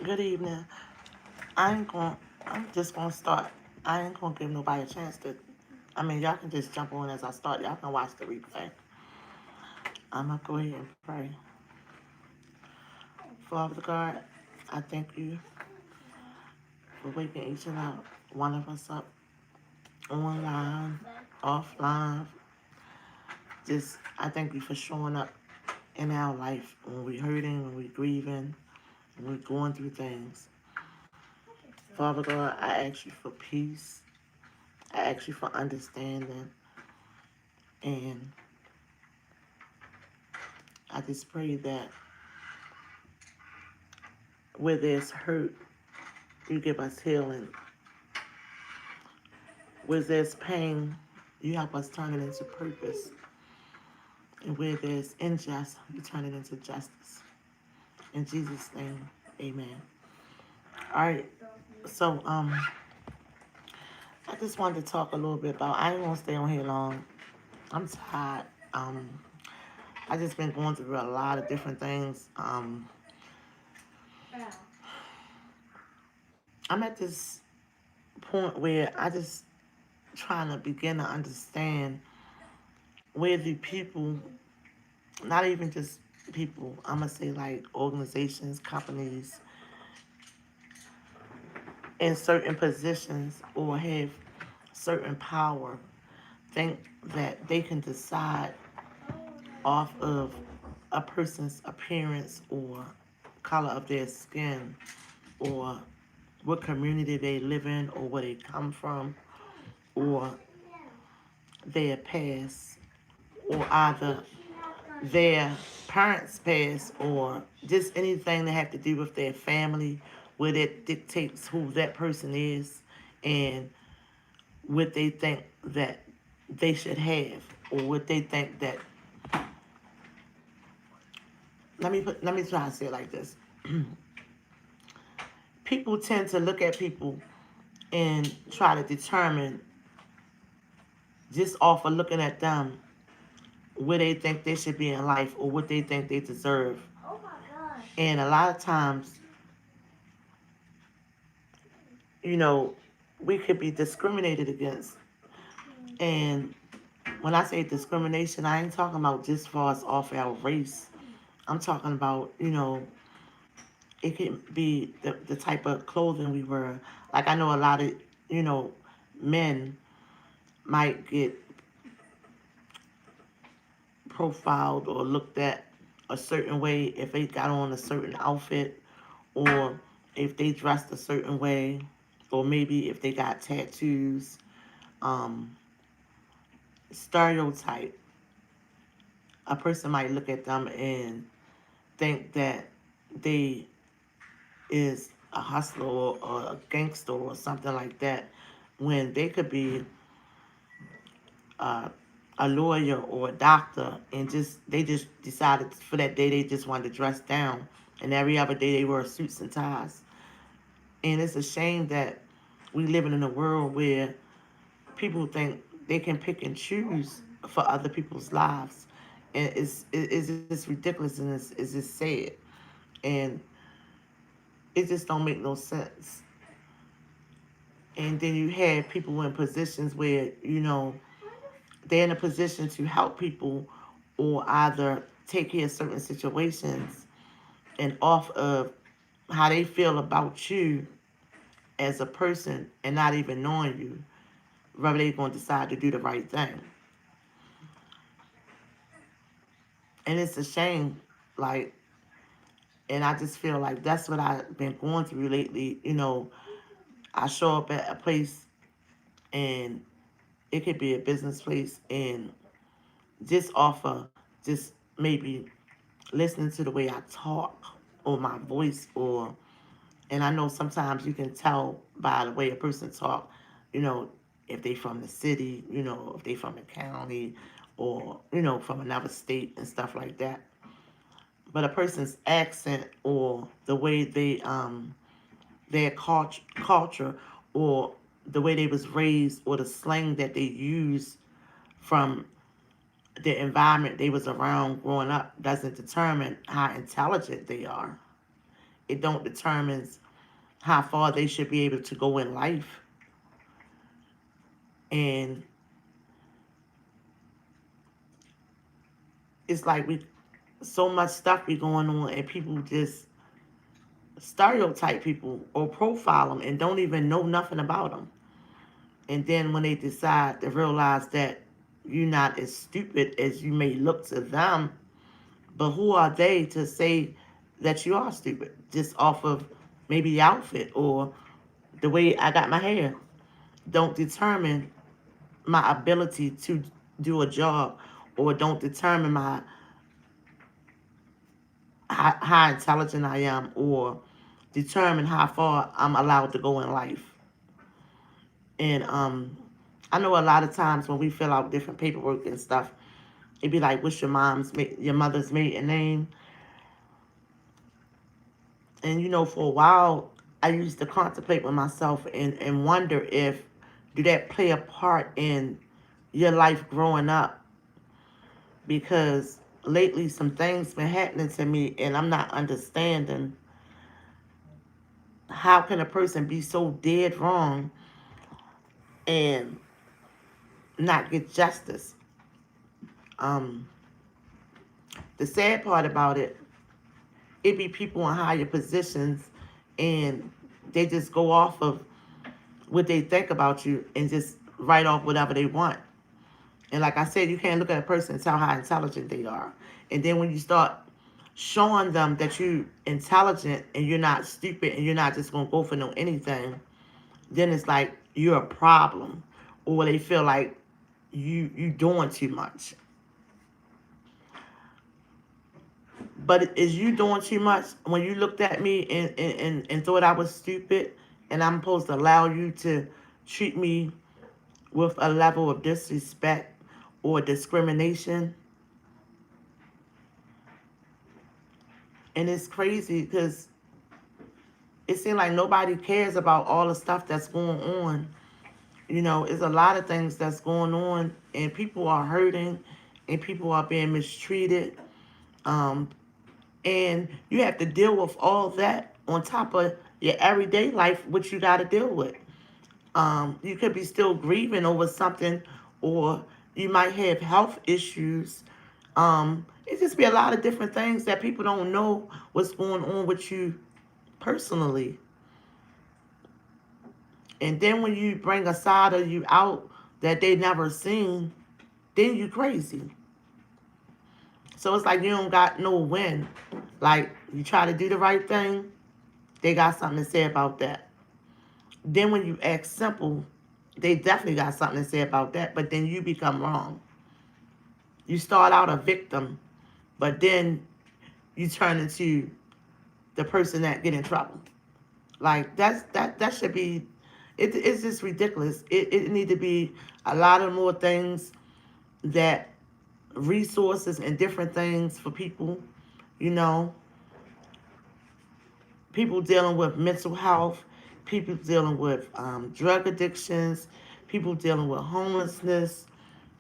Good evening. I'm just gonna start. I ain't gonna give nobody a chance to. I mean, y'all can just jump on as I start. Y'all can watch the replay. I'm gonna go ahead and pray. Father God, I thank you for waking each and every one of us up online, offline. Just, I thank you for showing up in our life when we're hurting, when we're grieving, when we're going through things. Father God, I ask you for peace. I ask you for understanding. And I just pray that where there's hurt, you give us healing. Where there's pain, you help us turn it into purpose. And where there's injustice, you turn it into justice. In Jesus' name, amen. All right. So, I just wanted to talk a little bit about, I ain't gonna stay on here long. I'm tired. I just been going through a lot of different things. I'm at this point where I just trying to begin to understand where the people, not even just people, I'm gonna say like organizations, companies, in certain positions or have certain power, think that they can decide off of a person's appearance or color of their skin or what community they live in or where they come from or their past or either their parents' past or just anything that have to do with their family, where that dictates who that person is and what they think that they should have or what they think that. Let me try to say it like this. People tend to look at people and try to determine just off of looking at them where they think they should be in life or what they think they deserve. And a lot of times, you know, we could be discriminated against. And when I say discrimination, I ain't talking about just for us off our race. I'm talking about, it can be the type of clothing we wear. Like I know a lot of, you know, men might get profiled or looked at a certain way if they got on a certain outfit or if they dressed a certain way or maybe if they got tattoos. Um, Stereotype. A person might look at them and think that they is a hustler or a gangster or something like that when they could be uh, a lawyer or a doctor and just they just decided for that day they just wanted to dress down and every other day they wear suits and ties. And it's a shame that we living in a world where people think they can pick and choose for other people's lives. And it's just ridiculous and it's just sad. And it just don't make no sense. And then you have people in positions where, they're in a position to help people or either take care of certain situations and off of how they feel about you as a person and not even knowing you, whether they're going to decide to do the right thing. And it's a shame, like, and I just feel like that's what I've been going through lately. I show up at a place and it could be a business place and just offer just maybe listening to the way I talk or my voice or and I know sometimes you can tell by the way a person talk, you know, if they from the city, if they from the county or, from another state and stuff like that. But a person's accent or the way their culture or the way they was raised or the slang that they use from the environment they was around growing up doesn't determine how intelligent they are. it don't determine how far they should be able to go in life. And it's like we so much stuff be going on, and people just stereotype people or profile them and don't even know nothing about them. And then when they decide to realize that you're not as stupid as you may look to them, but who are they to say that you are stupid just off of maybe the outfit or the way I got my hair? Don't determine my ability to do a job, or don't determine my how intelligent I am, or determine how far I'm allowed to go in life. And I know a lot of times when we fill out different paperwork and stuff, it'd be like, "What's your mother's maiden name?" And for a while, I used to contemplate with myself and wonder if do that play a part in your life growing up, because lately some things been happening to me and I'm not understanding how can a person be so dead wrong and not get justice. Um, the sad part about it, it be people in higher positions and they just go off of what they think about you and just write off whatever they want. And like I said, you can't look at a person and tell how intelligent they are. And then when you start showing them that you're intelligent and you're not stupid and you're not just gonna go for no anything, then it's like you're a problem, or they feel like you doing too much. But is you doing too much when you looked at me and thought I was stupid, and I'm supposed to allow you to treat me with a level of disrespect or discrimination? And it's crazy because it seems like nobody cares about all the stuff that's going on. It's a lot of things that's going on, and people are hurting, and people are being mistreated. Um, and you have to deal with all that on top of your everyday life, which you got to deal with. You could be still grieving over something, or you might have health issues. It just be a lot of different things that people don't know what's going on with you personally. And then when you bring a side of you out that they never seen, then you crazy. So it's like you don't got no win. Like you try to do the right thing, they got something to say about that. Then when you act simple, they definitely got something to say about that, but then you become wrong. You start out a victim, but then you turn into the person that get in trouble. Like that should be it's just ridiculous. It need to be a lot of more things, that resources and different things for people, you know, people dealing with mental health, people dealing with drug addictions, people dealing with homelessness.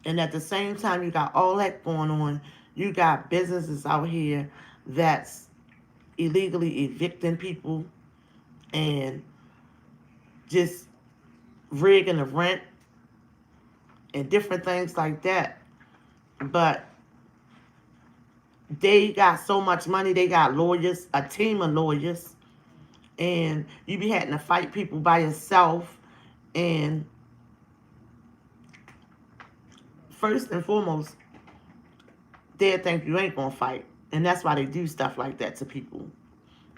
And at the same time, you got all that going on. You got businesses out here that's illegally evicting people and just rigging the rent and different things like that. But they got so much money, they got lawyers, a team of lawyers, and you be having to fight people by yourself. And first and foremost, they think you ain't gonna fight, and that's why they do stuff like that to people.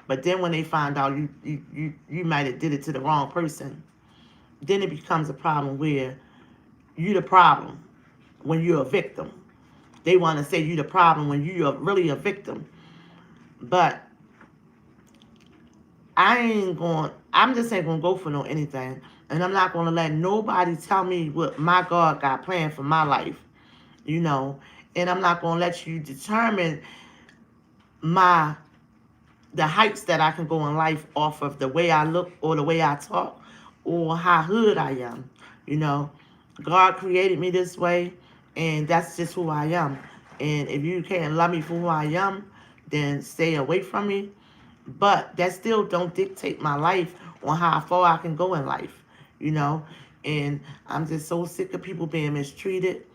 But then when they find out you might have did it to the wrong person, then it becomes a problem where you the problem when you're a victim. They want to say you the problem when you're really a victim. But I'm just ain't gonna go for no anything. And I'm not gonna let nobody tell me what my God got planned for my life, you know. And I'm not gonna let you determine my the heights that I can go in life off of the way I look or the way I talk or how hood I am. You know, God created me this way, and that's just who I am. And if you can't love me for who I am, then stay away from me. but that still don't dictate my life on how far I can go in life, you know. And I'm just so sick of people being mistreated,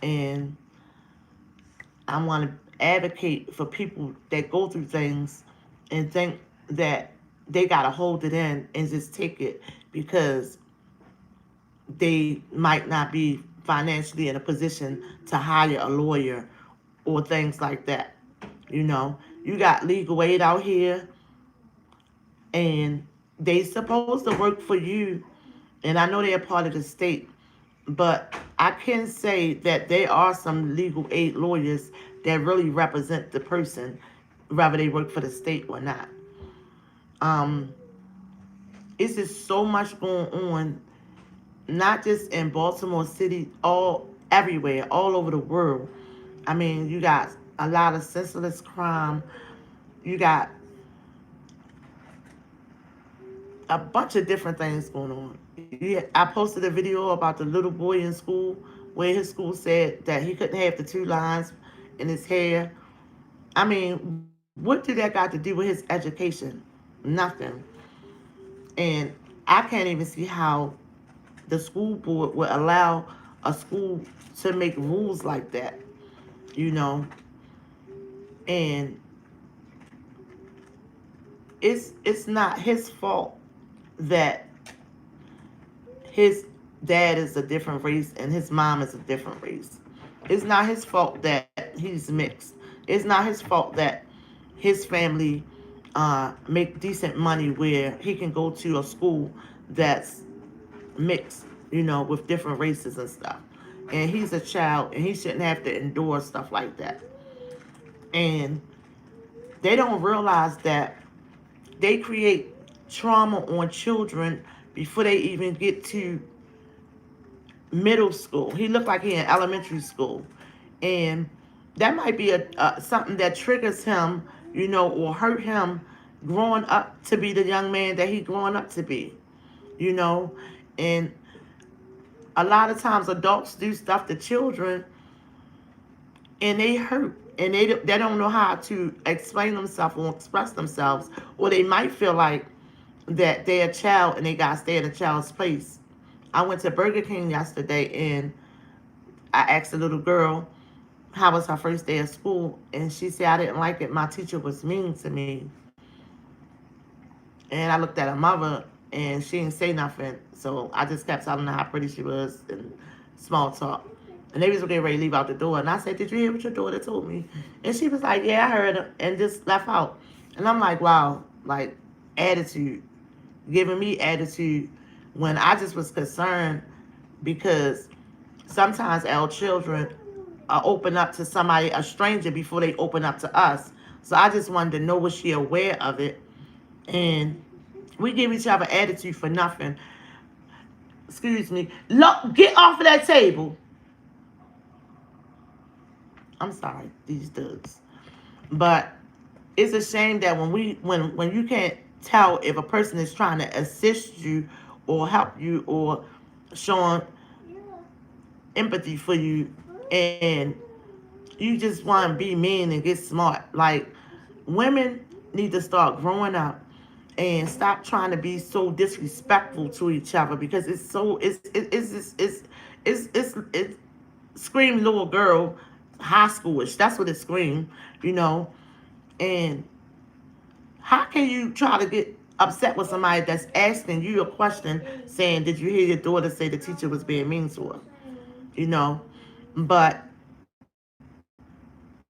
and I want to advocate for people that go through things and think that they got to hold it in and just take it because they might not be financially in a position to hire a lawyer or things like that. You know, you got legal aid out here, and they supposed to work for you, and I know they're part of the state, but I can say that there are some legal aid lawyers that really represent the person, whether they work for the state or not. Um, it's just so much going on, not just in Baltimore City, all everywhere, all over the world. I mean, you got a lot of senseless crime. You got a bunch of different things going on. Yeah, I posted a video about the little boy in school where his school said that he couldn't have the 2 lines in his hair. I mean, what did that got to do with his education? Nothing. And I can't even see how the school board would allow a school to make rules like that, you know. And it's not his fault that his dad is a different race and his mom is a different race. It's not his fault that he's mixed. It's not his fault that his family make decent money where he can go to a school that's mixed, you know, with different races and stuff. And he's a child and he shouldn't have to endure stuff like that. And they don't realize that they create trauma on children before they even get to middle school. He looked like he in elementary school, and that might be a something that triggers him, you know, or hurt him growing up to be the young man that he growing up to be, you know. And a lot of times adults do stuff to children, and they hurt, and they don't know how to explain themselves or express themselves, or they might feel like that they're a child and they gotta stay in a child's place. I went to Burger King yesterday and I asked a little girl how was her first day of school, and she said I didn't like it. My teacher was mean to me. And I looked at her mother and she didn't say nothing. So I just kept telling her how pretty she was and small talk. And they was getting ready to leave out the door. And I said, did you hear what your daughter told me? And she was like, yeah, I heard her, and just left out. And I'm like, wow, like attitude, giving me attitude when I just was concerned because sometimes our children open up to somebody, a stranger, before they open up to us. So I just wanted to know, was she aware of it? And we give each other attitude for nothing. Excuse me. Look, get off of that table. I'm sorry, these dudes. But it's a shame that when you can't tell if a person is trying to assist you or help you or showing empathy for you, and you just want to be mean and get smart. Like, women need to start growing up and stop trying to be so disrespectful to each other because it's so it's scream little girl high schoolish. That's what it scream, you know. And how can you try to get upset with somebody that's asking you a question saying, did you hear your daughter say the teacher was being mean to her? You know, but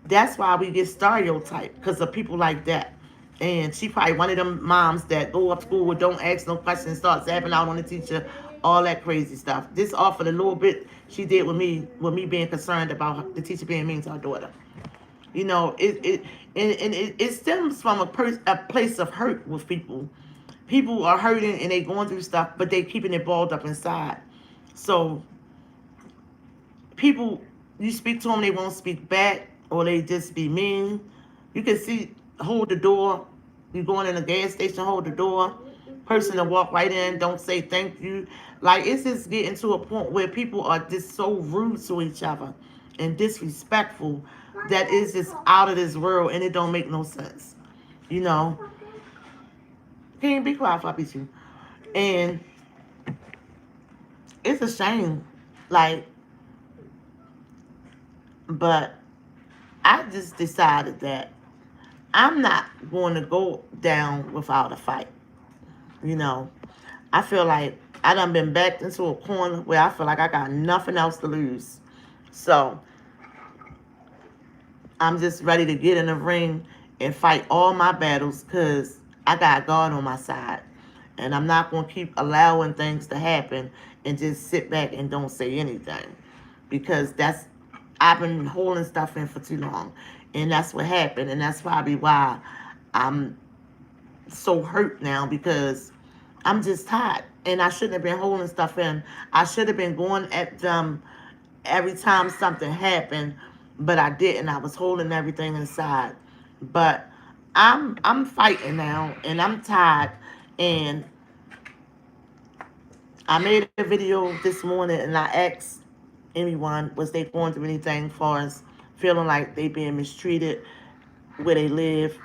that's why we get stereotyped because of people like that. And she probably one of them moms that go up school, don't ask no questions, start zapping out on the teacher, all that crazy stuff. This offered a little bit she did with me being concerned about the teacher being mean to her daughter. You know, it stems from a place of hurt with people. People are hurting and they going through stuff, but they keeping it balled up inside. So people, you speak to them, they won't speak back, or they just be mean. You can see, hold the door. You going in a gas station, hold the door. Person to walk right in, don't say thank you. Like, it's just getting to a point where people are just so rude to each other and disrespectful that is just out of this world, and it don't make no sense, you know. Can't be quiet if I beat you. And it's a shame. Like, but I just decided that I'm not going to go down without a fight. You know, I feel like I done been backed into a corner where I feel like I got nothing else to lose. So I'm just ready to get in the ring and fight all my battles because I got God on my side. And I'm not going to keep allowing things to happen and just sit back and don't say anything. Because I've been holding stuff in for too long. And that's what happened. And that's probably why I'm so hurt now, because I'm just tired. And I shouldn't have been holding stuff in. I should have been going at them every time something happened, but I didn't. I was holding everything inside. But I'm fighting now, and I'm tired. And I made a video this morning, and I asked anyone, was they going through anything for us, feeling like they being mistreated where they live.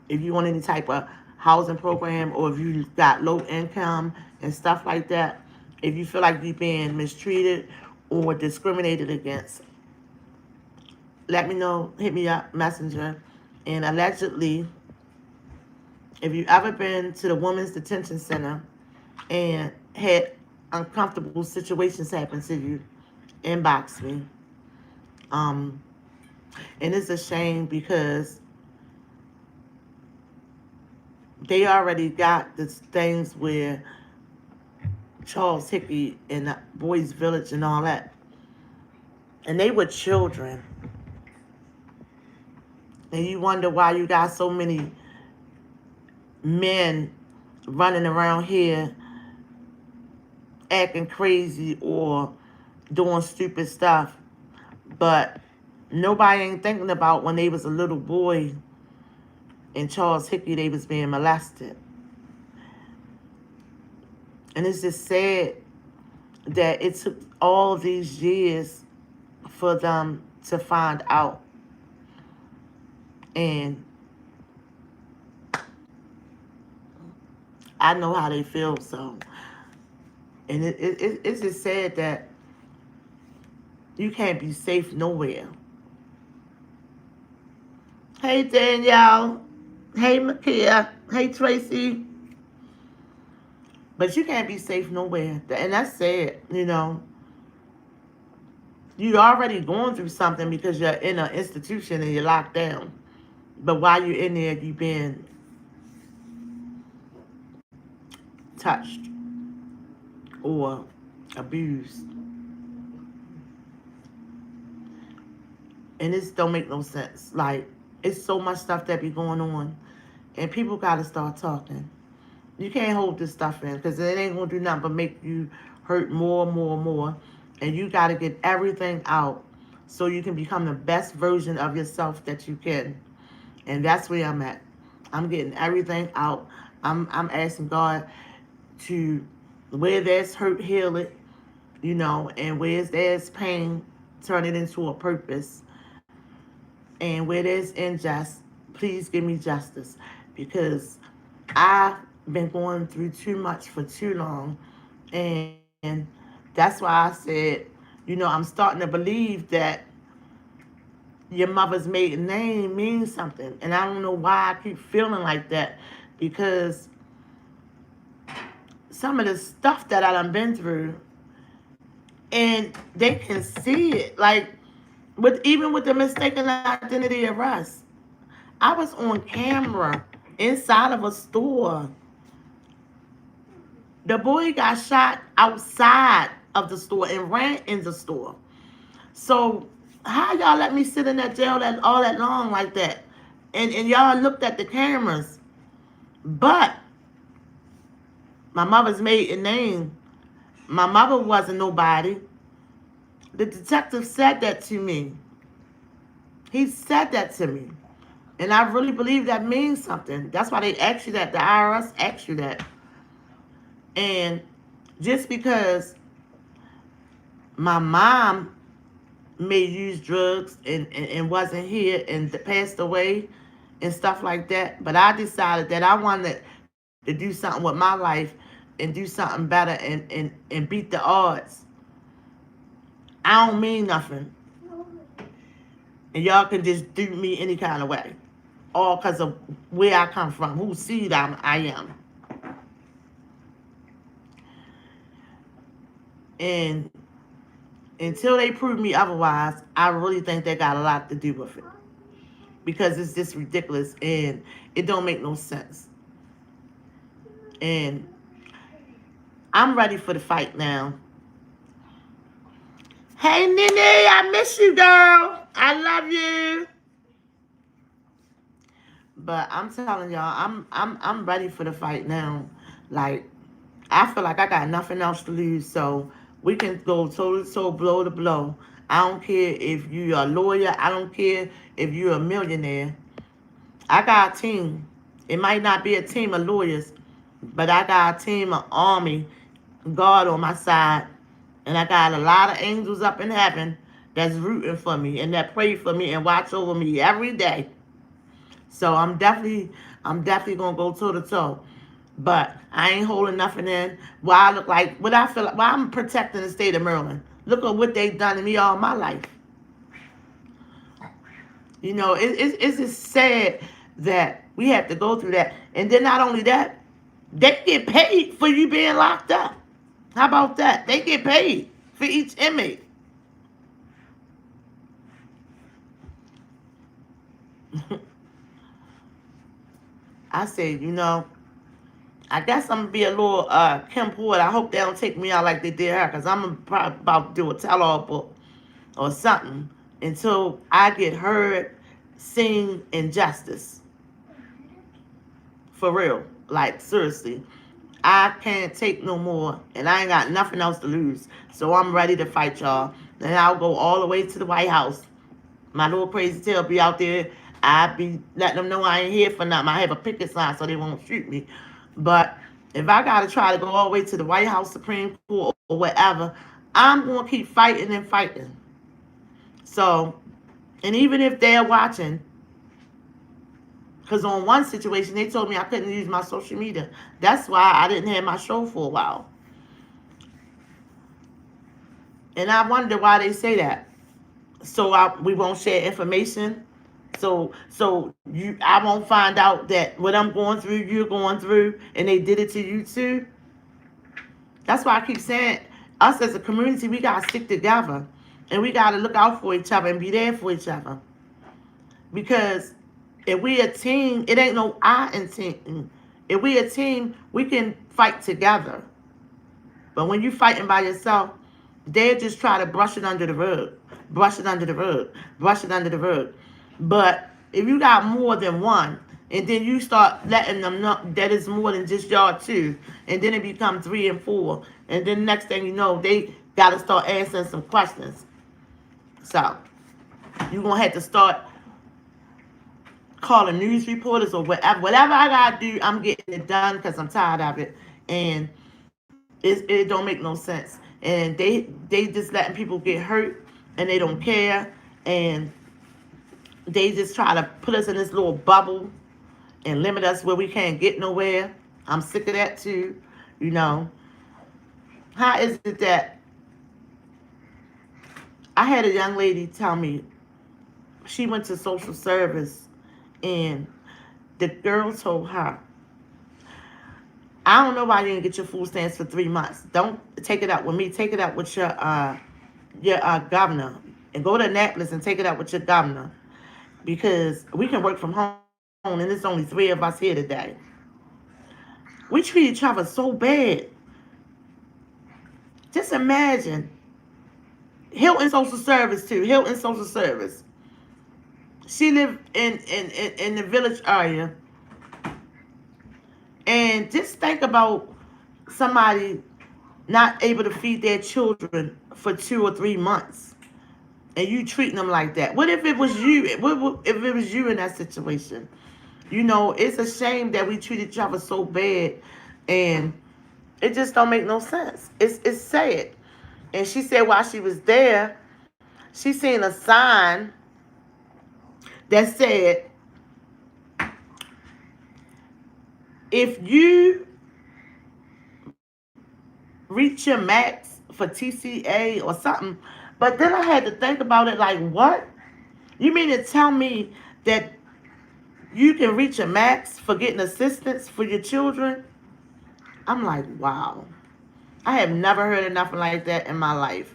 If you want any type of housing program, or if you got low income and stuff like that, if you feel like you're being mistreated or discriminated against, let me know. Hit me up, messenger. And allegedly, if you ever been to the women's detention center and had uncomfortable situations happen to you, inbox me. Um, and it's a shame because they already got the things where Charles Hickey and Boys Village and all that, and they were children. And you wonder why you got so many men running around here acting crazy or doing stupid stuff. But nobody ain't thinking about when they was a little boy in Charles Hickey, they was being molested. And it's just sad that it took all these years for them to find out. And I know how they feel, so. And it's just sad that you can't be safe nowhere. Hey, Danielle. Hey, Makia. Hey, Tracy. But you can't be safe nowhere. And that's sad, you know. You're already going through something because you're in an institution and you're locked down. But while you're in there, you've been touched or abused. And this don't make no sense. Like, it's so much stuff that be going on. And people got to start talking. You can't hold this stuff in because it ain't going to do nothing but make you hurt more and more and more. And you got to get everything out so you can become the best version of yourself that you can. And that's where I'm at. I'm getting everything out. I'm asking God to, where there's hurt, heal it, you know, and where there's pain, turn it into a purpose. And where there's injustice, please give me justice, because I've been going through too much for too long. And that's why I said, you know, I'm starting to believe that your mother's maiden name means something. And I don't know why I keep feeling like that, because some of the stuff that I done been through, and they can see it. Like, even with the mistaken identity arrest, I was on camera inside of a store. The boy got shot outside of the store and ran in the store. So how y'all let me sit in that jail all that long like that? And y'all looked at the cameras. But my mother's maiden name, my mother wasn't nobody. The detective said that to me. He said that to me. And I really believe that means something. That's why they ask you that. The IRS asks you that. And just because my mom may use drugs and wasn't here and passed away and stuff like that, but I decided that I wanted to do something with my life and do something better and beat the odds. I don't mean nothing. And y'all can just do me any kind of way. All because of where I come from, whose seed I am. And until they prove me otherwise, I really think they got a lot to do with it. Because it's just ridiculous and it don't make no sense. And I'm ready for the fight now. Hey Nene, I miss you, girl. I love you. But I'm telling y'all, I'm ready for the fight now. Like, I feel like I got nothing else to lose, so we can go toe to toe, blow to blow. I don't care if you're a lawyer. I don't care if you're a millionaire. I got a team. It might not be a team of lawyers, but I got a team of army guard on my side, and I got a lot of angels up in heaven that's rooting for me and that pray for me and watch over me every day. So I'm definitely gonna go toe to toe. But I ain't holding nothing in. Well, I look like what I feel like. Well, I'm protecting the state of Maryland. Look at what they've done to me all my life. It's just sad that we have to go through that. And then not only that, they get paid for you being locked up. How about that? They get paid for each inmate. I said, I guess I'm gonna be a little Kim Porter. I hope they don't take me out like they did her, cause I'm probably about to do a tell-all book or something until I get heard, seen, injustice. For real, like seriously, I can't take no more, and I ain't got nothing else to lose. So I'm ready to fight y'all, and I'll go all the way to the White House. My little crazy tail be out there. I be letting them know I ain't here for nothing. I have a picket sign so they won't shoot me. But if I gotta try to go all the way to the White House, Supreme Court, or whatever, I'm gonna keep fighting and fighting. So, and even if they're watching, because on one situation they told me I couldn't use my social media. That's why I didn't have my show for a while. And I wonder why they say that. So we won't share information. I won't find out that what I'm going through, you're going through, and they did it to you too. That's why I keep saying, us as a community, we gotta stick together, and we gotta look out for each other and be there for each other. Because if we a team, it ain't no I in team. If we a team, we can fight together. But when you fighting by yourself, they just try to brush it under the rug, brush it under the rug, brush it under the rug. But if you got more than one, and then you start letting them know that it's more than just y'all two, and then it becomes 3 and 4, and then next thing you know, they got to start answering some questions. So you're gonna have to start calling news reporters or whatever I gotta do. I'm getting it done because I'm tired of it, and it don't make no sense. And they just letting people get hurt, and they don't care, and they just try to put us in this little bubble and limit us where we can't get nowhere. I'm sick of that too. You know, how is it that I had a young lady tell me she went to social service and the girl told her, I don't know why you didn't get your food stamps for 3 months. Don't take it out with me. Take it out with your governor, and go to Annapolis and take it out with your governor, because we can work from home and there's only 3 of us here today. We treat each other so bad. Just imagine. Hilton Social Service too. Hilton Social Service. She lived in the village area. And just think about somebody not able to feed their children for 2 or 3 months, and you treating them like that. What if it was you? What if it was you in that situation? It's a shame that we treat each other so bad, and it just don't make no sense. It's sad. And she said while she was there, she seen a sign that said, if you reach your max for TCA or something, but then I had to think about it like, what? You mean to tell me that you can reach a max for getting assistance for your children? I'm like, wow. I have never heard of nothing like that in my life.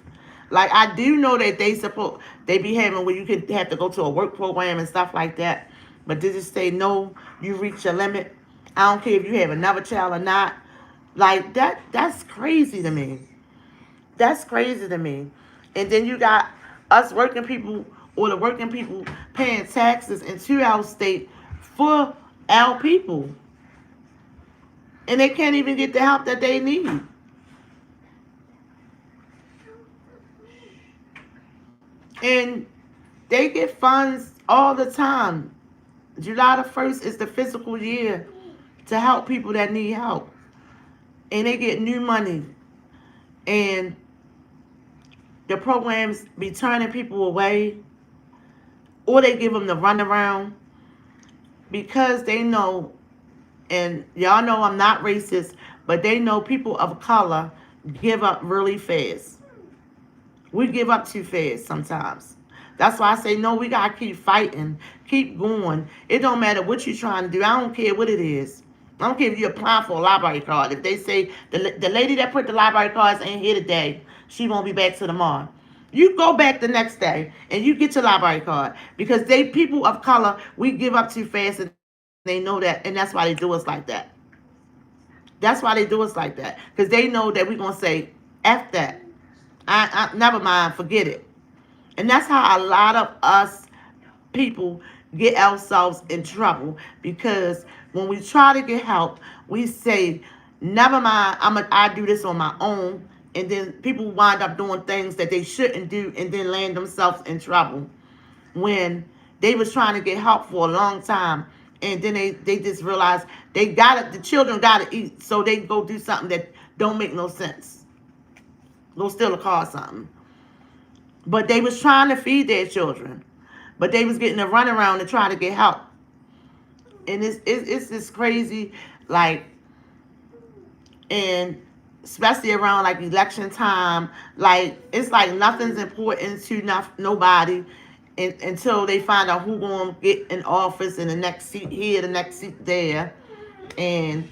Like I do know that they be having where you could have to go to a work program and stuff like that. But they just say no, you reach your limit. I don't care if you have another child or not. Like that's crazy to me. That's crazy to me. And then you got us working people or the working people paying taxes into our state for our people. And they can't even get the help that they need. And they get funds all the time. July the 1st is the fiscal year to help people that need help. And they get new money. And the programs be turning people away, or they give them the runaround because they know, and y'all know I'm not racist, but they know people of color give up really fast. We give up too fast sometimes. That's why I say no. We gotta keep fighting, keep going. It don't matter what you're trying to do. I don't care what it is. I don't care if you apply for a library card. If they say the lady that put the library cards ain't here today, she won't be back till tomorrow. You go back the next day and you get your library card because they people of color we give up too fast and they know that and that's why they do us like that. That's why they do us like that because they know that we're gonna say f that. I never mind, forget it. And that's how a lot of us people get ourselves in trouble because when we try to get help, we say, never mind, I do this on my own. And then people wind up doing things that they shouldn't do and then land themselves in trouble when they was trying to get help for a long time. And then they just realize the children gotta eat, so they go do something that don't make no sense. Go steal a car or something. But they was trying to feed their children. But they was getting a runaround to try to get help. And it's just crazy, like, and especially around like election time, like it's like nothing's important to nobody until they find out who gonna get in office and the next seat here, the next seat there, and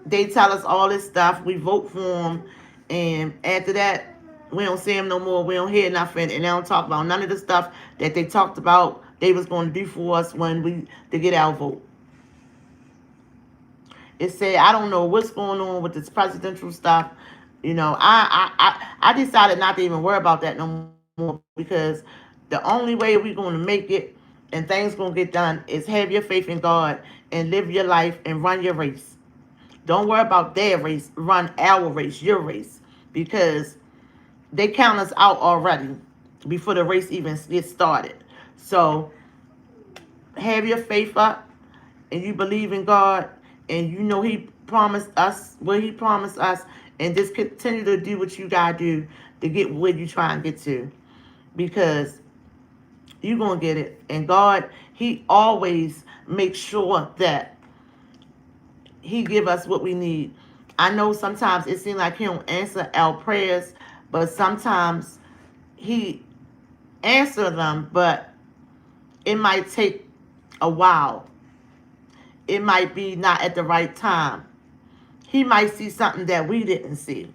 they tell us all this stuff. We vote for them, and after that, we don't see them no more. We don't hear nothing, and they don't talk about none of the stuff that they talked about they was going to do for us when we to get our vote. It said I don't know what's going on with this presidential stuff. You know, I decided not to even worry about that no more because the only way we're going to make it and things going to get done is have your faith in God and live your life and run your race. Don't worry about their race. Run our race, your race, because they count us out already before the race even gets started. So have your faith up and you believe in God and you know He promised us what He promised us and just continue to do what you gotta do to get where you try and get to. Because you're gonna get it. And God, He always makes sure that He give us what we need. I know sometimes it seems like He don't answer our prayers, but sometimes He answer them, but it might take a while. It might be not at the right time. He might see something that we didn't see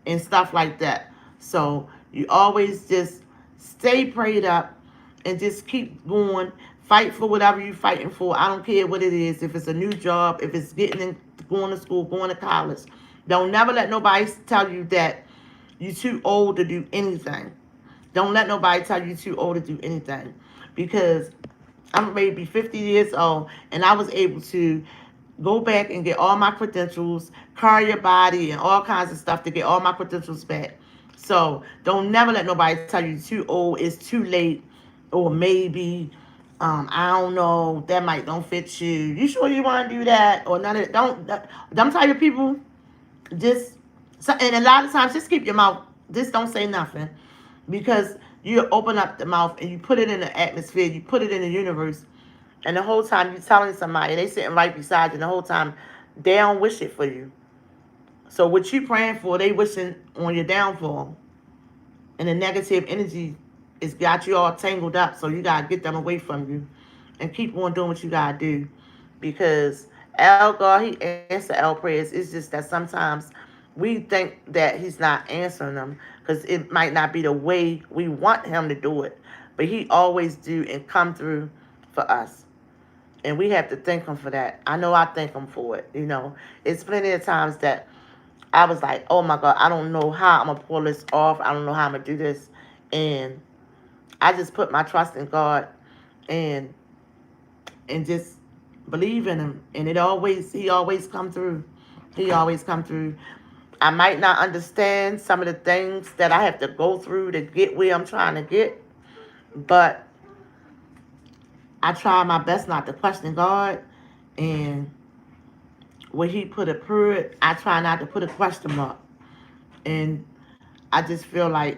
and stuff like that. So you always just stay prayed up and just keep going. Fight for whatever you're fighting for. I don't care what it is. If it's a new job, if it's going to school, going to college. Don't never let nobody tell you that you're too old to do anything. Don't let nobody tell you you're too old to do anything. Because I'm maybe 50 years old and I was able to go back and get all my credentials, carry your body and all kinds of stuff to get all my credentials back. So don't never let nobody tell you too old, it's too late, or maybe I don't know, that might don't fit you. You sure you want to do that? Or none of it. Them type of people, just, and a lot of times, just keep your mouth, just don't say nothing. Because you open up the mouth and you put it in the atmosphere, you put it in the universe, and the whole time you're telling somebody, they sitting right beside you, and the whole time They don't wish it for you. So what you praying for, they wishing on your downfall. And the negative energy is got you all tangled up. So you gotta get them away from you and keep on doing what you gotta do. Because El God, he answers our prayers. It's just that sometimes we think that he's not answering them because it might not be the way we want him to do it. But he always do and come through for us. And we have to thank him for that. I know I thank him for it. It's plenty of times that I was like, oh my God, I don't know how I'm going to pull this off. I don't know how I'm going to do this. And I just put my trust in God and just believe in him. And he always come through. He always come through. I might not understand some of the things that I have to go through to get where I'm trying to get. But I try my best not to question God. And when he put a period, I try not to put a question mark. And I just feel like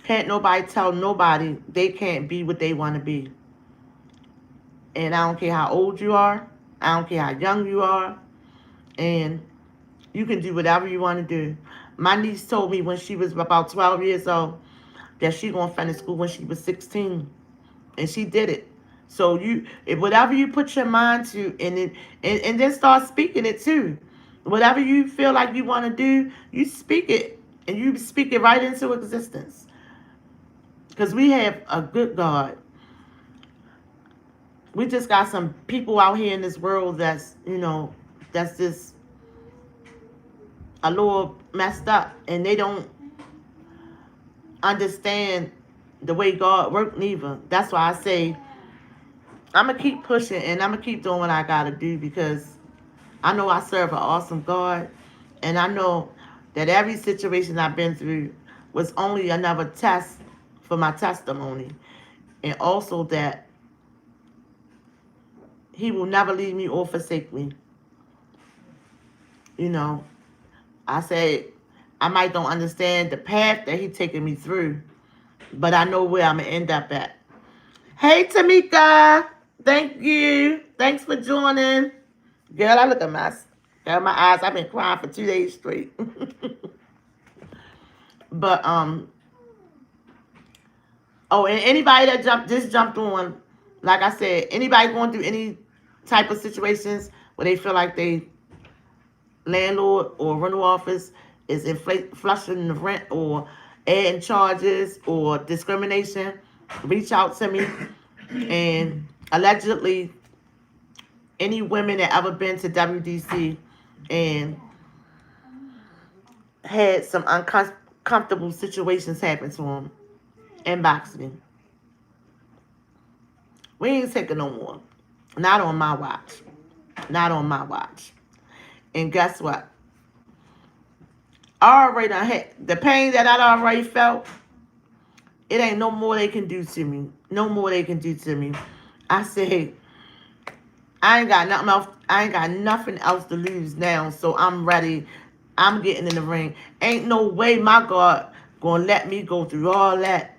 can't nobody tell nobody they can't be what they want to be. And I don't care how old you are. I don't care how young you are. And you can do whatever you want to do. My niece told me when she was about 12 years old that she going to finish school when she was 16. And she did it. So whatever you put your mind to, and then start speaking it too. Whatever you feel like you want to do, you speak it. And you speak it right into existence. Because we have a good God. We just got some people out here in this world that's just a little messed up. And they don't understand the way God works neither. That's why I say I'm going to keep pushing and I'm going to keep doing what I got to do because I know I serve an awesome God. And I know that every situation I've been through was only another test for my testimony. And also that he will never leave me or forsake me. I say I might don't understand the path that he's taking me through, but I know where I'm going to end up at. Hey, Tamika. Thank you. Thanks for joining. Girl, I look a mess. Girl, my eyes, I've been crying for 2 days straight. But, and anybody that jumped on, like I said, anybody going through any type of situations where they feel like they landlord or rental office is flushing the rent or adding charges or discrimination, reach out to me. And allegedly, any women that ever been to WDC and had some uncomfortable situations happen to them, inbox me. We ain't taking no more. Not on my watch. Not on my watch. And guess what? I already had the pain that I already felt. It ain't no more they can do to me. No more they can do to me. I said, I ain't got nothing else. I ain't got nothing else to lose now. So I'm ready. I'm getting in the ring. Ain't no way my God gonna let me go through all that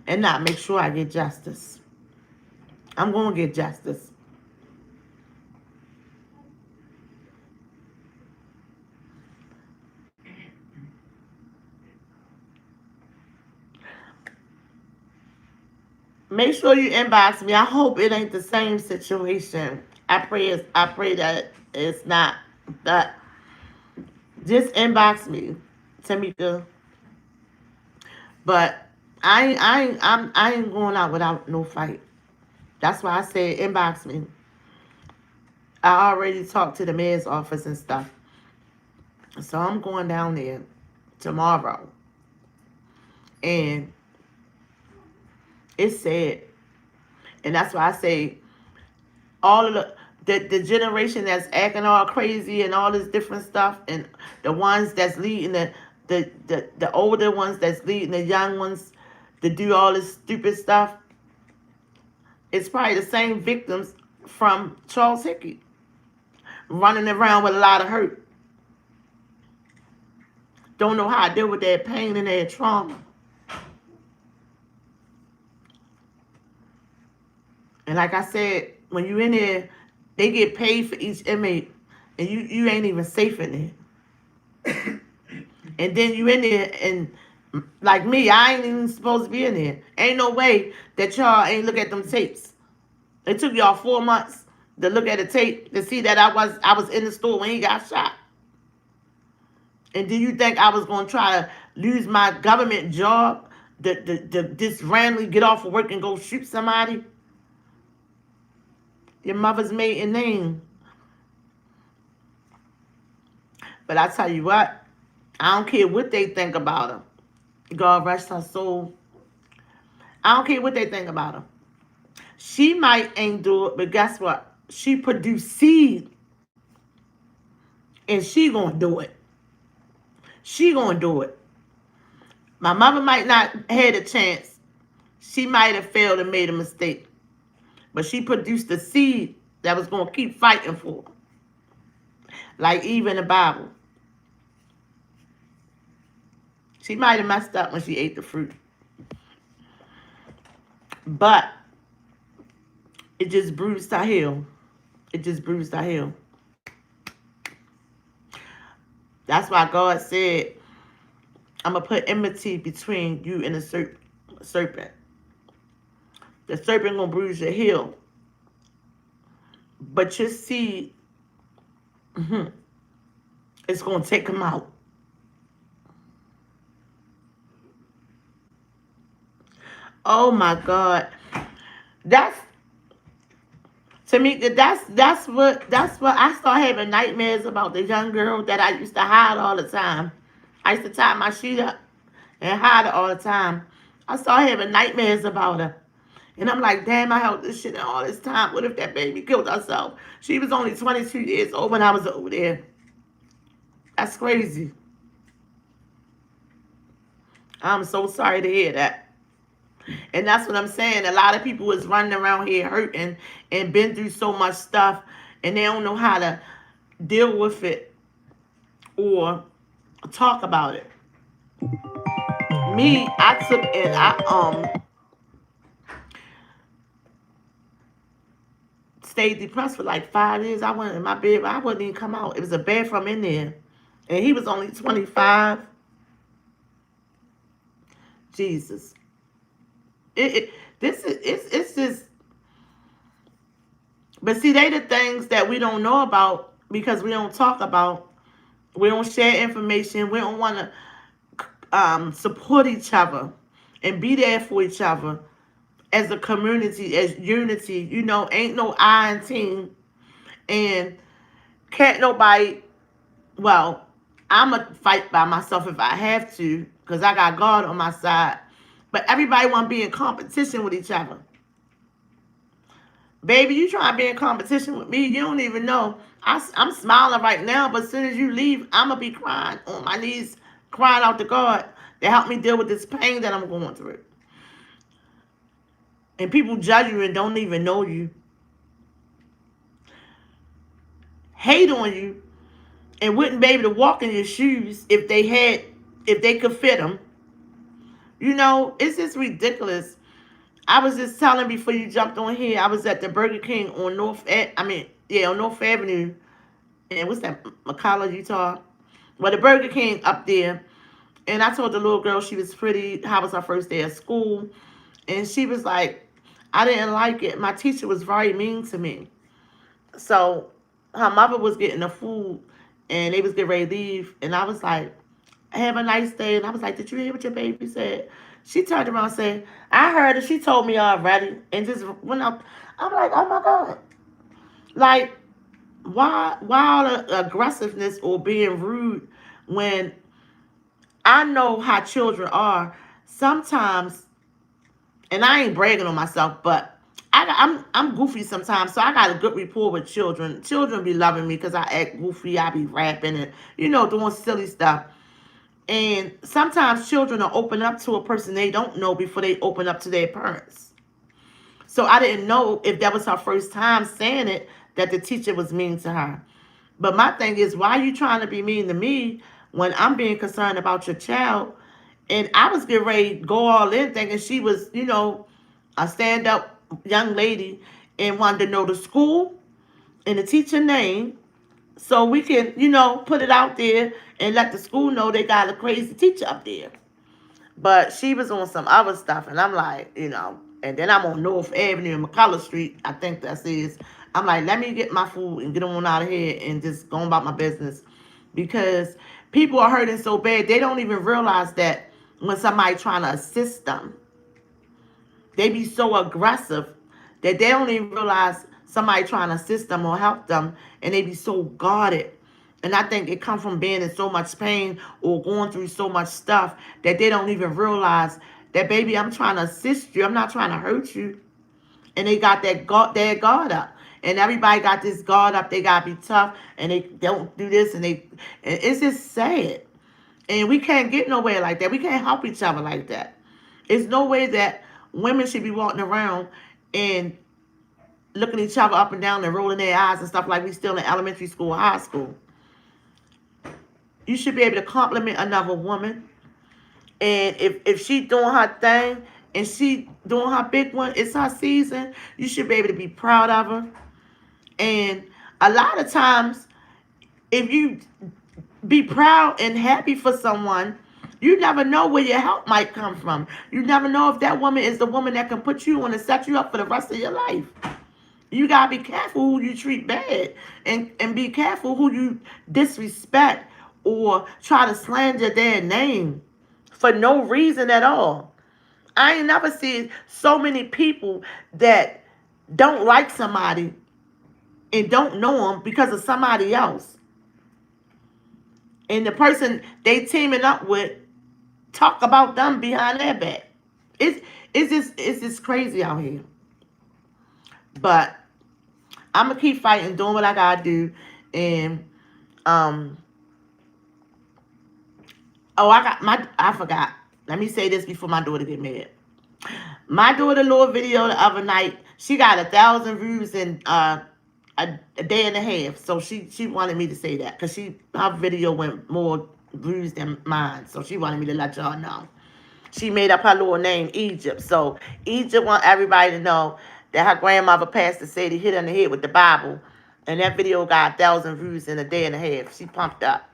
and not make sure I get justice. I'm gonna get justice. Make sure you inbox me. I hope it ain't the same situation. I pray that it's not. But just inbox me, Tamika. But I ain't going out without no fight. That's why I said inbox me. I already talked to the mayor's office and stuff. So I'm going down there tomorrow. And it's sad. And that's why I say all of the generation that's acting all crazy and all this different stuff, and the ones that's leading the older ones that's leading the young ones to do all this stupid stuff, it's probably the same victims from Charles Hickey running around with a lot of hurt. Don't know how to deal with their pain and their trauma. And like I said, when you're in there They get paid for each inmate, and you ain't even safe in there. And then you in there, and like me, I ain't even supposed to be in there. Ain't no way that y'all ain't look at them tapes. It took y'all 4 months to look at the tape to see that I was in the store when he got shot. And do you think I was gonna try to lose my government job to just randomly get off of work and go shoot somebody? Your mother's maiden name. But I tell you what, I don't care what they think about her. God rest her soul. I don't care what they think about her. She might ain't do it, but guess what? She produced seed, and she gonna do it. She gonna do it. My mother might not had a chance. She might have failed and made a mistake, but she produced a seed that was gonna keep fighting for her. Like Eve in the Bible. She might have messed up when she ate the fruit, but it just bruised her heel. It just bruised her heel. That's why God said, I'm going to put enmity between you and the serpent. The serpent going to bruise your heel. But your seed, it's going to take him out. Oh my God. That's, Tamika, that's what I start having nightmares about, the young girl that I used to hide all the time. I used to tie my sheet up and hide it all the time. I started having nightmares about her. And I'm like, damn, I held this shit in all this time. What if that baby killed herself? She was only 22 years old when I was over there. That's crazy. I'm so sorry to hear that. And that's what I'm saying. A lot of people is running around here hurting and been through so much stuff, and they don't know how to deal with it or talk about it. Me, I took and I stayed depressed for like 5 years. I went in my bed, I wouldn't even come out. It was a bed from in there, and he was only 25. Jesus, it's just. But see, they the things that we don't know about because we don't talk about. We don't share information. We don't want to support each other and be there for each other as a community, as unity. Ain't no I in team. And can't nobody, well, I'm going to fight by myself if I have to because I got God on my side. But everybody want to be in competition with each other. Baby, you try to be in competition with me, you don't even know. I'm smiling right now, but as soon as you leave, I'm going to be crying on my knees, crying out to God to help me deal with this pain that I'm going through. And people judge you and don't even know you. Hate on you and wouldn't be able to walk in your shoes if they could fit them. It's just ridiculous. I was just telling before you jumped on here, I was at the Burger King on North Avenue. And what's that, McCalla, Utah? Well, the Burger King up there. And I told the little girl she was pretty, how was her first day of school. And she was like, I didn't like it. My teacher was very mean to me. So her mother was getting the food and they was getting ready to leave. And I was like, have a nice day. And I was like, did you hear what your baby said? She turned around and said, I heard it. She told me already. And just went up. I'm like, oh my God. Like, why all the aggressiveness or being rude when I know how children are? Sometimes, and I ain't bragging on myself, but I'm goofy sometimes, so I got a good rapport with children. Children be loving me because I act goofy. I be rapping and, doing silly stuff. And sometimes children will open up to a person they don't know before they open up to their parents. So I didn't know if that was her first time saying it, that the teacher was mean to her. But my thing is, why are you trying to be mean to me when I'm being concerned about your child? And I was getting ready to go all in thinking she was, a stand-up young lady and wanted to know the school. in the teacher name so we can, you know, put it out there and let the school know they got a crazy teacher up there. But she was on some other stuff, and I'm like, you know, and then I'm on North Avenue and McCullough Street, I think that is. I'm like, let me get my food and get on out of here and just go about my business. Because people are hurting so bad, they don't even realize that when somebody trying to assist them, they be so aggressive that they don't even realize somebody trying to assist them or help them, and they be so guarded. And I think it comes from being in so much pain or going through so much stuff that they don't even realize that, baby, I'm trying to assist you. I'm not trying to hurt you. And they got their guard up. And everybody got this guard up. They got to be tough. And they don't do this. And it's just sad. And we can't get nowhere like that. We can't help each other like that. There's no way that women should be walking around and looking each other up and down and rolling their eyes and stuff like we still in elementary school or high school. You should be able to compliment another woman. And if she doing her thing and she doing her big one, it's her season, you should be able to be proud of her. And a lot of times, if you be proud and happy for someone, you never know where your help might come from. You never know if that woman is the woman that can put you on and set you up for the rest of your life. You got to be careful who you treat bad, and be careful who you disrespect or try to slander their name for no reason at all. I ain't never seen so many people that don't like somebody and don't know them because of somebody else. And the person they teaming up with talk about them behind their back. It's just crazy out here. But I'm gonna keep fighting, doing what I gotta do, and um. Oh, I forgot. Let me say this before my daughter get mad. My daughter little video the other night, she got 1,000 views in a day and a half. So she wanted me to say that because her video went more views than mine. So she wanted me to let y'all know. She made up her little name, Egypt. So Egypt want everybody to know that her grandmother, Pastor Sadie, hit her in the head with the Bible. And that video got 1,000 views in a day and a half. She pumped up.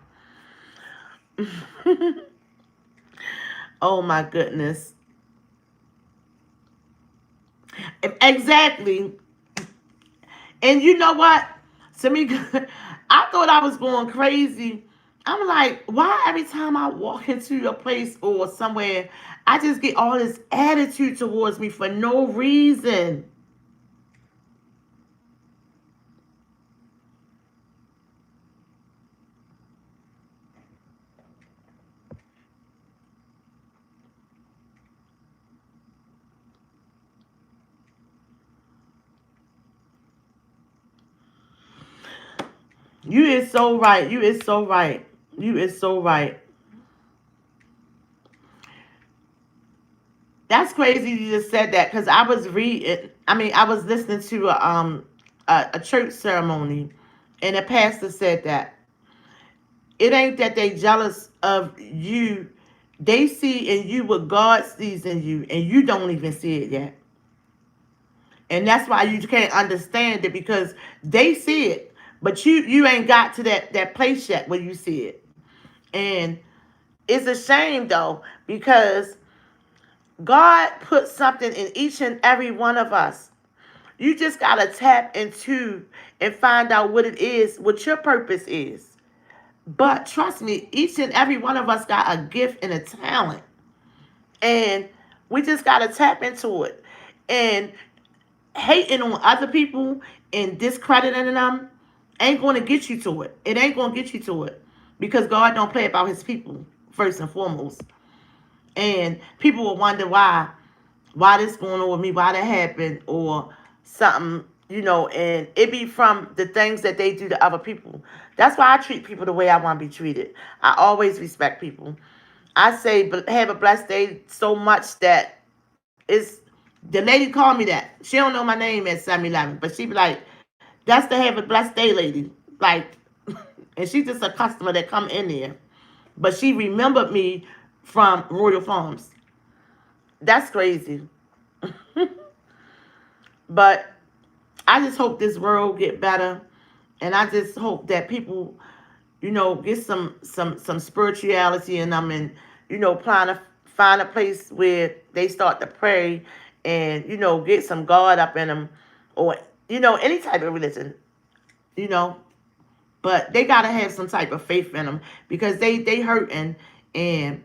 Oh my goodness. Exactly. And you know what? To me, I thought I was going crazy. I'm like, why every time I walk into a place or somewhere, I just get all this attitude towards me for no reason? You is so right. You is so right. You is so right. That's crazy you just said that because I was reading. I mean, I was listening to a church ceremony, and the pastor said that it ain't that they jealous of you. They see in you what God sees in you, and you don't even see it yet. And that's why you can't understand it because they see it, but you ain't got to that place yet where you see it. And it's a shame though because God put something in each and every one of us. You just gotta tap into and find out what it is, what your purpose is. But trust me, each and every one of us got a gift and a talent. And we just gotta tap into it. And hating on other people and discrediting them ain't gonna get you to it. It ain't gonna get you to it. Because God don't play about his people, first and foremost. And people will wonder why this going on with me, why that happened, or something, and it be from the things that they do to other people. That's why I treat people the way I want to be treated. I always respect people. I say have a blessed day so much that it's the lady called me that. She don't know my name at 7-Eleven, but she be like, that's the have a blessed day lady. Like, and she's just a customer that come in there. But she remembered me from Royal Farms. That's crazy. But I just hope this world get better. And I just hope that people, get some spirituality in them, and trying to find a place where they start to pray, and get some God up in them, or any type of religion, you know. But they gotta have some type of faith in them, because they hurting, and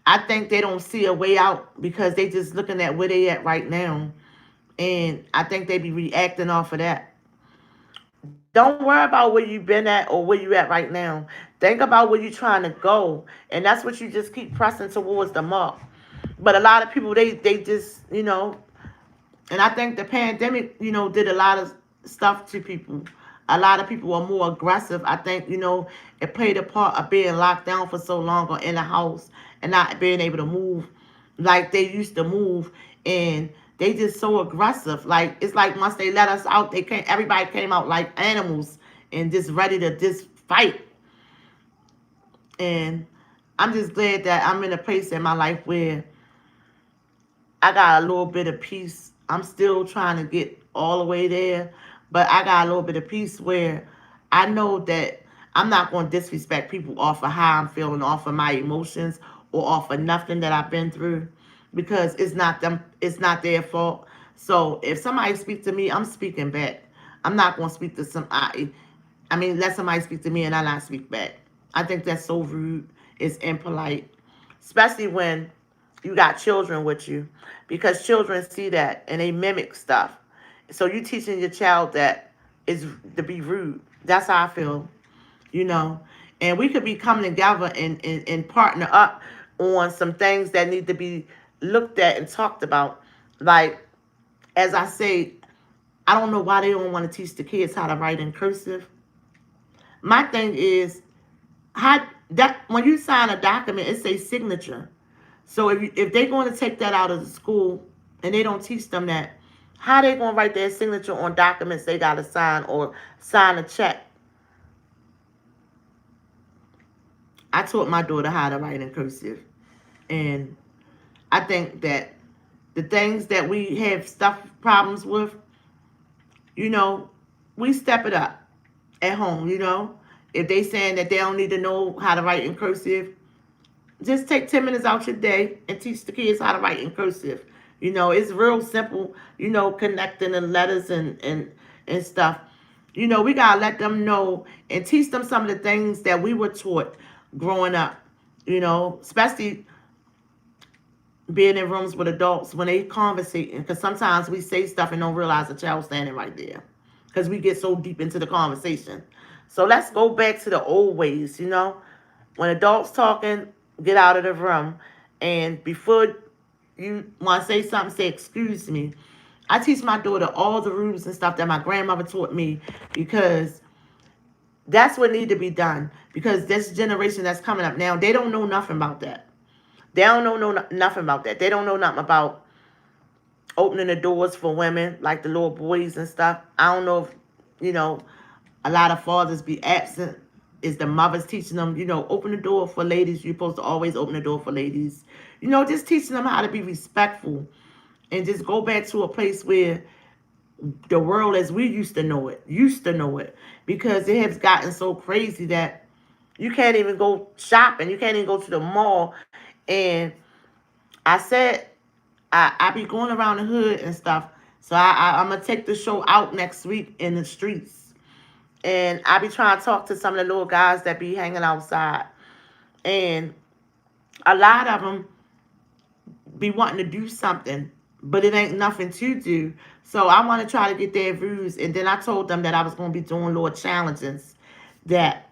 I think they don't see a way out because they just looking at where they at right now, and I think they be reacting off of that. Don't worry about where you've been at or where you at right now. Think about where you're trying to go, and that's what you just keep pressing towards the mark. But a lot of people, they just, and I think the pandemic, did a lot of stuff to people. A lot of people are more aggressive. I think, it played a part of being locked down for so long or in the house and not being able to move like they used to move. And they just so aggressive. Like, it's like once they let us out, everybody came out like animals and just ready to just fight. And I'm just glad that I'm in a place in my life where I got a little bit of peace. I'm still trying to get all the way there, but I got a little bit of peace where I know that I'm not going to disrespect people off of how I'm feeling, off of my emotions, or off of nothing that I've been through, because it's not their fault. So if somebody speaks to me, I'm speaking back. I'm not going to speak to somebody. I mean, let somebody speak to me and I not speak back. I think that's so rude. It's impolite, especially when you got children with you, because children see that and they mimic stuff. So you teaching your child that is to be rude. That's how I feel, you know. And we could be coming together and partner up on some things that need to be looked at and talked about. Like, as I say, I don't know why they don't want to teach the kids how to write in cursive. My thing is, how that when you sign a document, it says signature. So if they're going to take that out of the school and they don't teach them that, how they going to write their signature on documents they got to sign, or sign a check? I taught my daughter how to write in cursive, and I think that the things that we have stuff problems with, you know, we step it up at home. If they saying that they don't need to know how to write in cursive, just take 10 minutes out your day and teach the kids how to write in cursive. It's real simple, connecting the letters and stuff. We got to let them know and teach them some of the things that we were taught growing up, especially being in rooms with adults when they conversating, because sometimes we say stuff and don't realize the child standing right there because we get so deep into the conversation. So let's go back to the old ways. When adults talking, get out of the room, and before you want to say something, say excuse me. I teach my daughter all the rules and stuff that my grandmother taught me, because that's what need to be done. Because this generation that's coming up now, they don't know nothing about that. They don't know nothing about that. They don't know nothing about opening the doors for women, like the little boys and stuff. I don't know if, a lot of fathers be absent. Is the mothers teaching them, open the door for ladies. You're supposed to always open the door for ladies. Just teaching them how to be respectful, and just go back to a place where the world as we used to know it, because it has gotten so crazy that you can't even go shopping. You can't even go to the mall. And I said, I be going around the hood and stuff. So I'm going to take the show out next week in the streets. And I be trying to talk to some of the little guys that be hanging outside. And a lot of them be wanting to do something, but it ain't nothing to do. So I want to try to get their views. And then I told them that I was going to be doing little challenges, that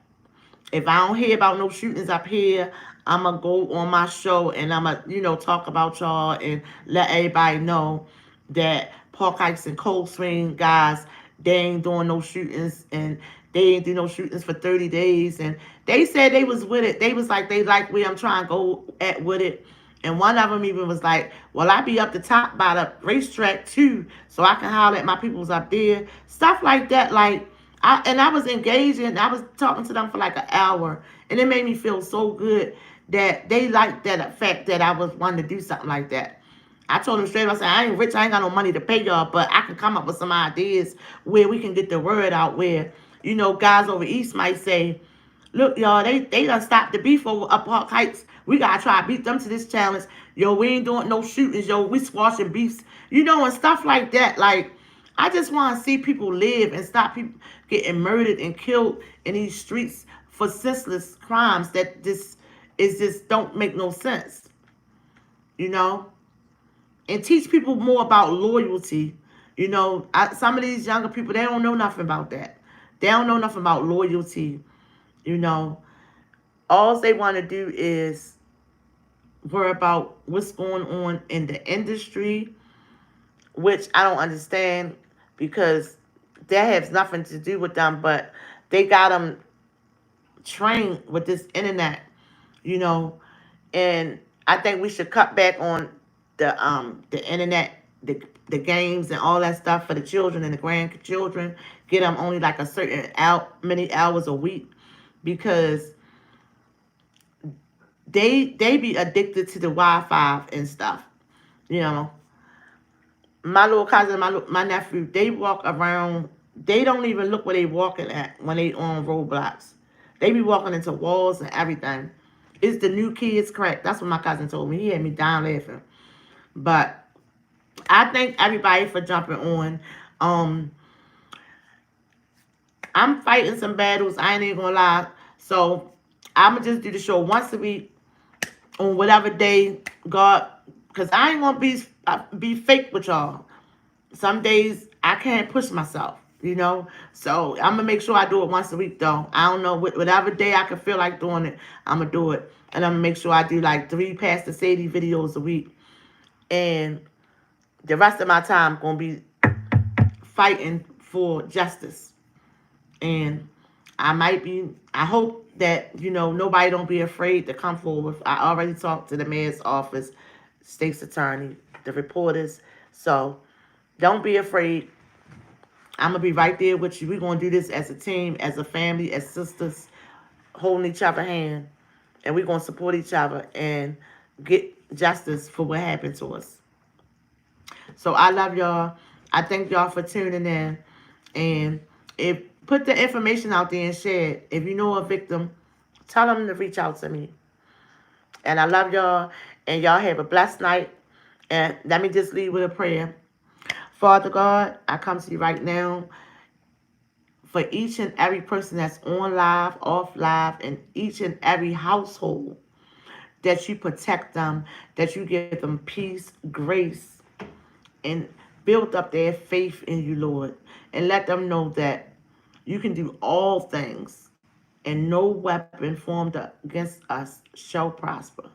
if I don't hear about no shootings up here, I'm going to go on my show and I'm going to, talk about y'all and let everybody know that Park Heights and Cold Spring guys, they ain't doing no shootings, and they ain't do no shootings for 30 days. And they said they was with it. They was like, they like where I'm trying to go at with it. And one of them even was like, well, I be up the top by the racetrack too, so I can holler at my peoples up there. Stuff like that. Like, I was engaging. I was talking to them for like an hour. And it made me feel so good that they liked that fact that I was wanting to do something like that. I told them straight up, I said, I ain't rich, I ain't got no money to pay y'all, but I can come up with some ideas where we can get the word out, where you know, guys over east might say, look, y'all, they done stopped the beef over up Park Heights. We gotta try to beat them to this challenge. Yo, we ain't doing no shootings. Yo, we squashing beefs. You know, and stuff like that. Like, I just want to see people live and stop people getting murdered and killed in these streets for senseless crimes that just don't make no sense. You know, and teach people more about loyalty. You know, some of these younger people, they don't know nothing about that. They don't know nothing about loyalty. You know, all they want to do is worry about what's going on in the industry, which I don't understand because that has nothing to do with them, but they got them trained with this internet, you know, and I think we should cut back on the internet, the games and all that stuff for the children and the grandchildren. Get them only like a certain many hours a week because they be addicted to the Wi-Fi and stuff. You know, my little cousin, my nephew, they walk around. They don't even look where they walking at when they on Roblox. They be walking into walls and everything. It's the new kids crack. That's what my cousin told me. He had me down laughing. But I thank everybody for jumping on. Um, I'm fighting some battles. I ain't even gonna lie. So I'ma just do the show once a week on whatever day God, because I ain't gonna be fake with y'all. Some days I can't push myself, you know. So I'm gonna make sure I do it once a week though. I don't know whatever day I can feel like doing it, I'm gonna do it, and I'm gonna make sure I do like 3 Pastor Sadie videos a week, and the rest of my time gonna be fighting for justice. And I hope that, you know, nobody don't be afraid to come forward. I already talked to the mayor's office, state's attorney, the reporters. So don't be afraid. I'm going to be right there with you. We're going to do this as a team, as a family, as sisters, holding each other hand. And we're going to support each other and get justice for what happened to us. So I love y'all. I thank y'all for tuning in. And if put the information out there and share it. If you know a victim, tell them to reach out to me. And I love y'all. And y'all have a blessed night. And let me just leave with a prayer. Father God, I come to you right now for each and every person that's on live, off live, and each and every household, that you protect them, that you give them peace, grace, and build up their faith in you, Lord. And let them know that you can do all things, and no weapon formed against us shall prosper.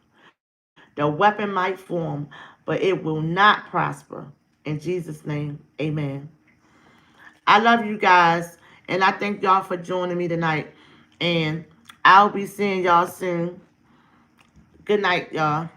The weapon might form, but it will not prosper. In Jesus' name, amen. I love you guys, and I thank y'all for joining me tonight. And I'll be seeing y'all soon. Good night, y'all.